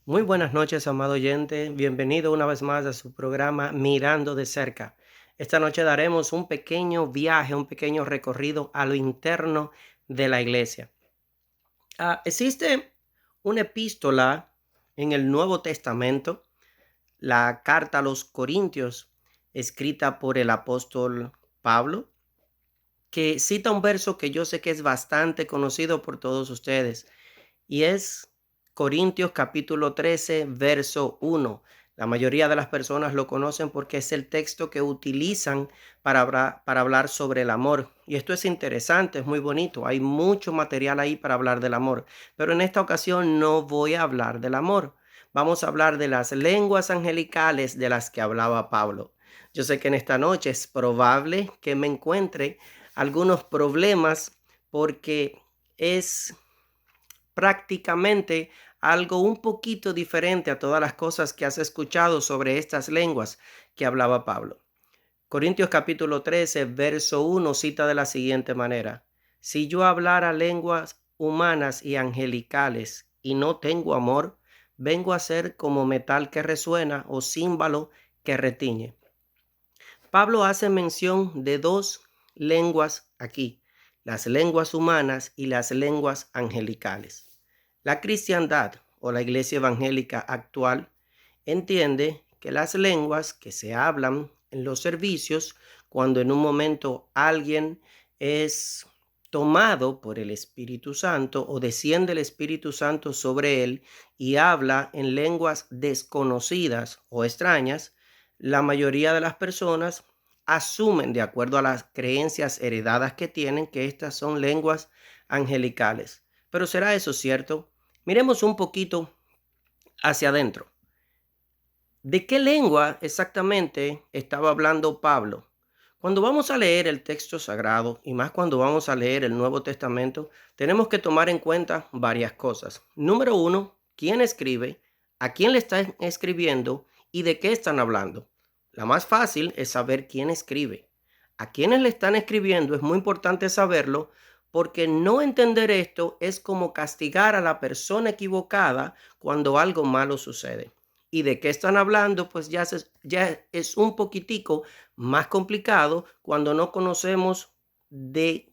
Muy buenas noches, amado oyente. Bienvenido una vez más a su programa Mirando de cerca. Esta noche daremos un pequeño viaje, un pequeño recorrido a lo interno de la iglesia. Existe una epístola en el Nuevo Testamento, la carta a los Corintios, escrita por el apóstol Pablo, que cita un verso que yo sé que es bastante conocido por todos ustedes. Y es Corintios capítulo 13, verso 1. La mayoría de las personas lo conocen porque es el texto que utilizan para hablar sobre el amor. Y esto es interesante, es muy bonito. Hay mucho material ahí para hablar del amor. Pero en esta ocasión no voy a hablar del amor. Vamos a hablar de las lenguas angelicales de las que hablaba Pablo. Yo sé que en esta noche es probable que me encuentre algunos problemas porque es prácticamente algo un poquito diferente a todas las cosas que has escuchado sobre estas lenguas que hablaba Pablo. Corintios capítulo 13, verso 1 cita de la siguiente manera: si yo hablara lenguas humanas y angelicales y no tengo amor, vengo a ser como metal que resuena o címbalo que retiñe. Pablo hace mención de dos lenguas aquí, las lenguas humanas y las lenguas angelicales. La cristiandad o la iglesia evangélica actual entiende que las lenguas que se hablan en los servicios, cuando en un momento alguien es tomado por el Espíritu Santo o desciende el Espíritu Santo sobre él y habla en lenguas desconocidas o extrañas, la mayoría de las personas asumen, de acuerdo a las creencias heredadas que tienen, que estas son lenguas angelicales. Pero ¿será eso cierto? Miremos un poquito hacia adentro. ¿De qué lengua exactamente estaba hablando Pablo? Cuando vamos a leer el texto sagrado, y más cuando vamos a leer el Nuevo Testamento, tenemos que tomar en cuenta varias cosas. Número uno, quién escribe, a quién le están escribiendo y de qué están hablando. La más fácil es saber quién escribe. A quiénes le están escribiendo es muy importante saberlo, porque no entender esto es como castigar a la persona equivocada cuando algo malo sucede. ¿Y de qué están hablando? Pues ya es un poquitico más complicado cuando no conocemos de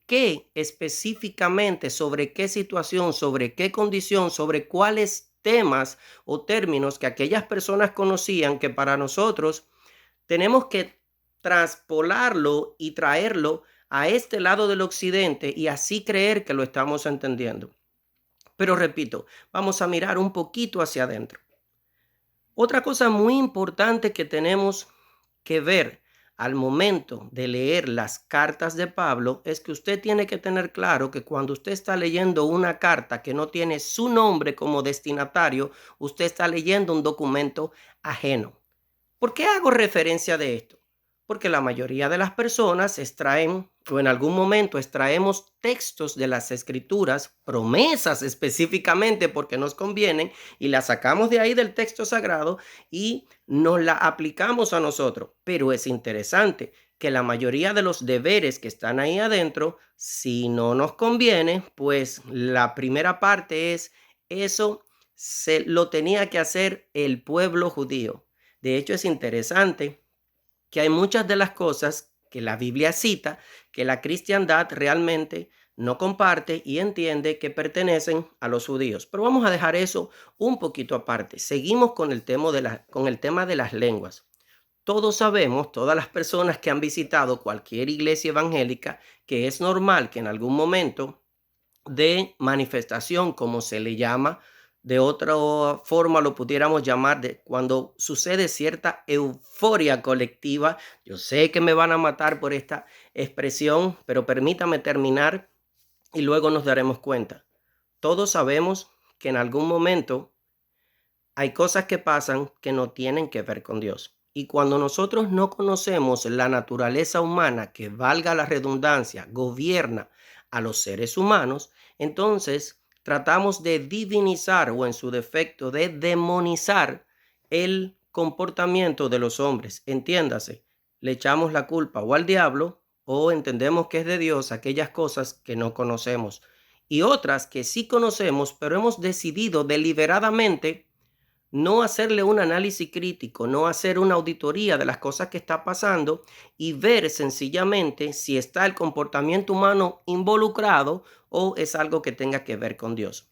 qué específicamente, sobre qué situación, sobre qué condición, sobre cuáles temas o términos que aquellas personas conocían, que para nosotros tenemos que traspolarlo y traerlo a este lado del occidente y así creer que lo estamos entendiendo. Pero repito, vamos a mirar un poquito hacia adentro. Otra cosa muy importante que tenemos que ver al momento de leer las cartas de Pablo es que usted tiene que tener claro que cuando usted está leyendo una carta que no tiene su nombre como destinatario, usted está leyendo un documento ajeno. ¿Por qué hago referencia de esto? Porque la mayoría de las personas extraen, o en algún momento extraemos textos de las escrituras, promesas específicamente porque nos convienen, y las sacamos de ahí del texto sagrado y nos la aplicamos a nosotros. Pero es interesante que la mayoría de los deberes que están ahí adentro, si no nos conviene, pues la primera parte es eso se lo tenía que hacer el pueblo judío. De hecho, es interesante que hay muchas de las cosas que la Biblia cita que la cristiandad realmente no comparte y entiende que pertenecen a los judíos. Pero vamos a dejar eso un poquito aparte. Seguimos con con el tema de las lenguas. Todos sabemos, todas las personas que han visitado cualquier iglesia evangélica, que es normal que en algún momento de manifestación, como se le llama, de otra forma lo pudiéramos llamar de cuando sucede cierta euforia colectiva. Yo sé que me van a matar por esta expresión, pero permítame terminar y luego nos daremos cuenta. Todos sabemos que en algún momento hay cosas que pasan que no tienen que ver con Dios. Y cuando nosotros no conocemos la naturaleza humana, que valga la redundancia, gobierna a los seres humanos, entonces tratamos de divinizar o en su defecto de demonizar el comportamiento de los hombres. Entiéndase, le echamos la culpa o al diablo o entendemos que es de Dios aquellas cosas que no conocemos. y otras que sí conocemos, pero hemos decidido deliberadamente no hacerle un análisis crítico, no hacer una auditoría de las cosas que está pasando y ver sencillamente si está el comportamiento humano involucrado o es algo que tenga que ver con Dios.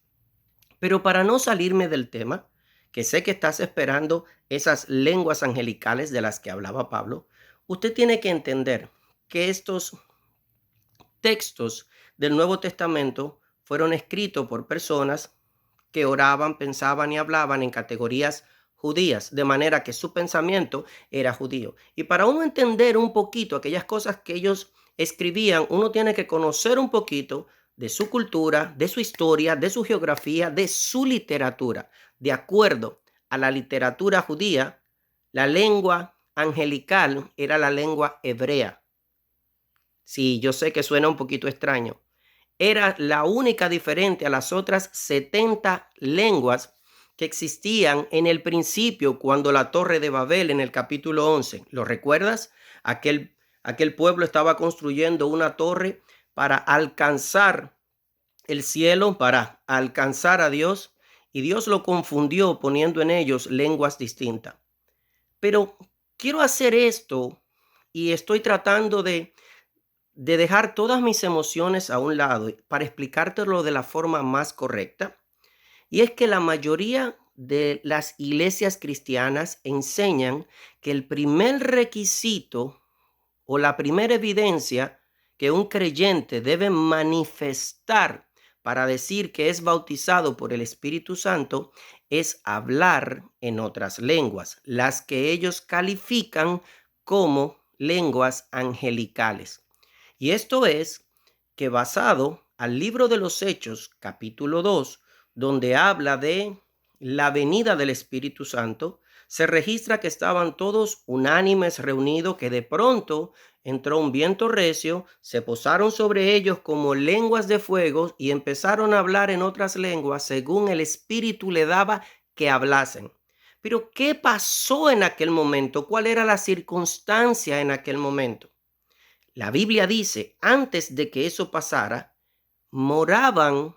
Pero para no salirme del tema, que sé que estás esperando esas lenguas angelicales de las que hablaba Pablo, usted tiene que entender que estos textos del Nuevo Testamento fueron escritos por personas que oraban, pensaban y hablaban en categorías judías, de manera que su pensamiento era judío. Y para uno entender un poquito aquellas cosas que ellos escribían, uno tiene que conocer un poquito de su cultura, de su historia, de su geografía, de su literatura. De acuerdo a la literatura judía, la lengua angelical era la lengua hebrea. Sí, yo sé que suena un poquito extraño. Era la única diferente a las otras 70 lenguas que existían en el principio cuando la Torre de Babel en el capítulo 11. ¿Lo recuerdas? Aquel pueblo estaba construyendo una torre para alcanzar el cielo, para alcanzar a Dios, y Dios lo confundió poniendo en ellos lenguas distintas. Pero quiero hacer esto y estoy tratando de dejar todas mis emociones a un lado para explicártelo de la forma más correcta. Y es que la mayoría de las iglesias cristianas enseñan que el primer requisito o la primera evidencia que un creyente debe manifestar para decir que es bautizado por el Espíritu Santo es hablar en otras lenguas, las que ellos califican como lenguas angelicales. Y esto es que basado al libro de los Hechos, capítulo 2, donde habla de la venida del Espíritu Santo, se registra que estaban todos unánimes reunidos, que de pronto entró un viento recio, se posaron sobre ellos como lenguas de fuego y empezaron a hablar en otras lenguas según el Espíritu le daba que hablasen. Pero ¿qué pasó en aquel momento? ¿Cuál era la circunstancia en aquel momento? La Biblia dice, antes de que eso pasara, moraban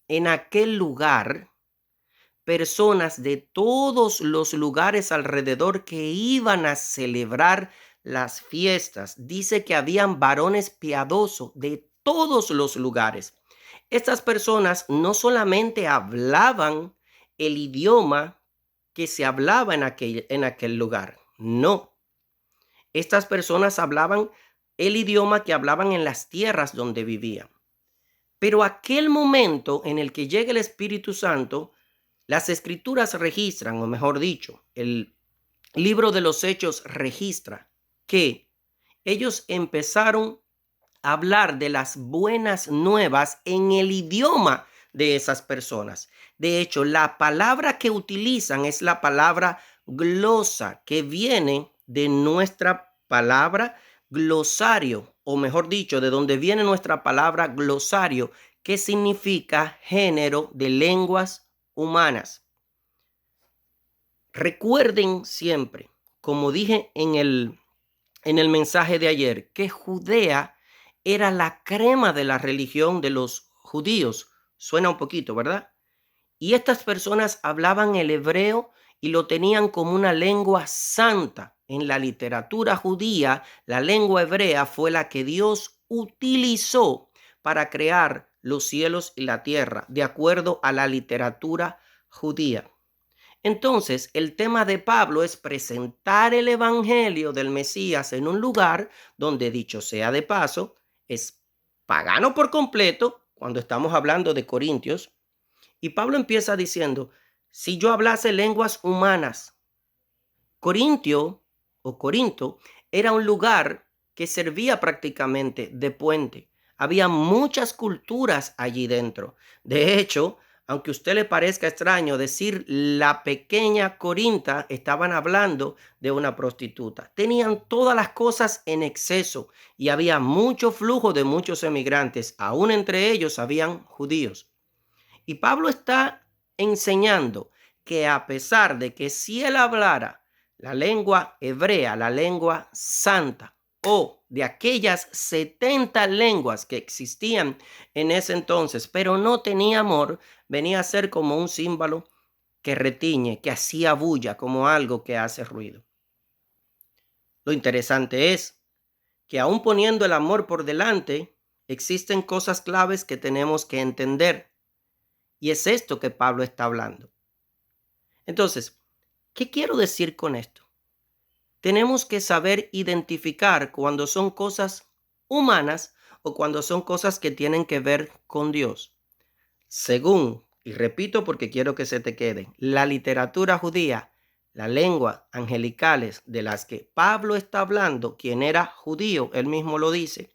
en aquel lugar personas de todos los lugares alrededor que iban a celebrar las fiestas. Dice que habían varones piadosos de todos los lugares. Estas personas no solamente hablaban el idioma que se hablaba en aquel lugar, no. Estas personas hablaban el idioma que hablaban en las tierras donde vivían. Pero aquel momento en el que llega el Espíritu Santo, las escrituras registran, o mejor dicho, el libro de los Hechos registra que ellos empezaron a hablar de las buenas nuevas en el idioma de esas personas. De hecho, la palabra que utilizan es la palabra glosa, que viene de nuestra palabra glosario, o mejor dicho, de donde viene nuestra palabra glosario, que significa género de lenguas humanas. Recuerden siempre, como dije en el mensaje de ayer, que Judea era la crema de la religión de los judíos. Suena un poquito, ¿verdad? Y estas personas hablaban el hebreo y lo tenían como una lengua santa. En la literatura judía, la lengua hebrea fue la que Dios utilizó para crear los cielos y la tierra, de acuerdo a la literatura judía. Entonces, el tema de Pablo es presentar el evangelio del Mesías en un lugar donde, dicho sea de paso, es pagano por completo, cuando estamos hablando de Corintios. Y Pablo empieza diciendo, si yo hablase lenguas humanas, Corintio o Corinto era un lugar que servía prácticamente de puente. Había muchas culturas allí dentro. De hecho, aunque a usted le parezca extraño decir la pequeña Corinta, estaban hablando de una prostituta. Tenían todas las cosas en exceso y había mucho flujo de muchos emigrantes. Aún entre ellos habían judíos. Y Pablo está enseñando que a pesar de que si él hablara la lengua hebrea, la lengua santa, o de aquellas 70 lenguas que existían en ese entonces, pero no tenía amor, venía a ser como un símbolo que retiñe, que hacía bulla, como algo que hace ruido. Lo interesante es que aún poniendo el amor por delante, existen cosas claves que tenemos que entender. Y es esto que Pablo está hablando. Entonces, ¿qué quiero decir con esto? Tenemos que saber identificar cuando son cosas humanas o cuando son cosas que tienen que ver con Dios. Según, y repito porque quiero que se te quede, la literatura judía, la lengua angelicales de las que Pablo está hablando, quien era judío, él mismo lo dice,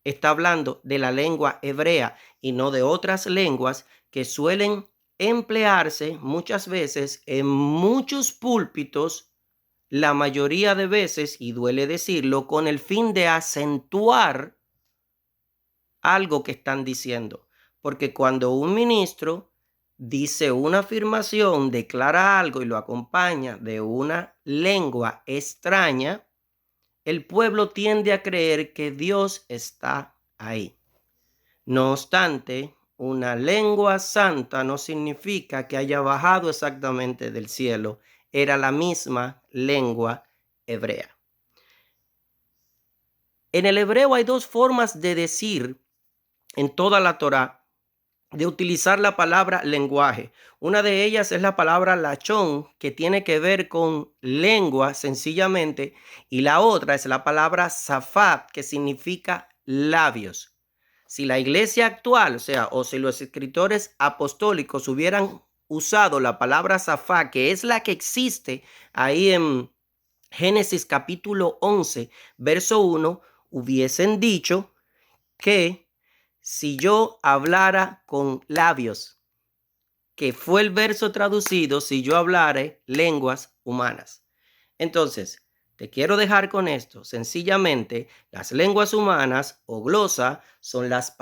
está hablando de la lengua hebrea y no de otras lenguas que suelen emplearse muchas veces en muchos púlpitos, la mayoría de veces, y duele decirlo, con el fin de acentuar algo que están diciendo. Porque cuando un ministro dice una afirmación, declara algo y lo acompaña de una lengua extraña, el pueblo tiende a creer que Dios está ahí. No obstante, una lengua santa no significa que haya bajado exactamente del cielo. Era la misma lengua hebrea. En el hebreo hay dos formas de decir en toda la Torá de utilizar la palabra lenguaje. Una de ellas es la palabra lachón, que tiene que ver con lengua sencillamente, y la otra es la palabra safat, que significa labios. Si la iglesia actual, o si los escritores apostólicos hubieran usado la palabra safat, que es la que existe ahí en Génesis capítulo 11, verso 1, hubiesen dicho que si yo hablara con labios, que fue el verso traducido, si yo hablare lenguas humanas. Entonces, te quiero dejar con esto. Sencillamente, las lenguas humanas o glosa son las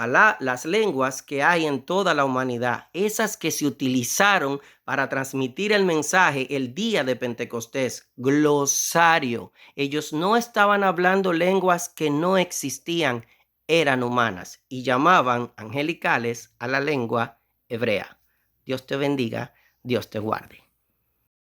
lenguas que hay en toda la humanidad, esas que se utilizaron para transmitir el mensaje el día de Pentecostés. Glosario. Ellos no estaban hablando lenguas que no existían, eran humanas y llamaban angelicales a la lengua hebrea. Dios te bendiga, Dios te guarde.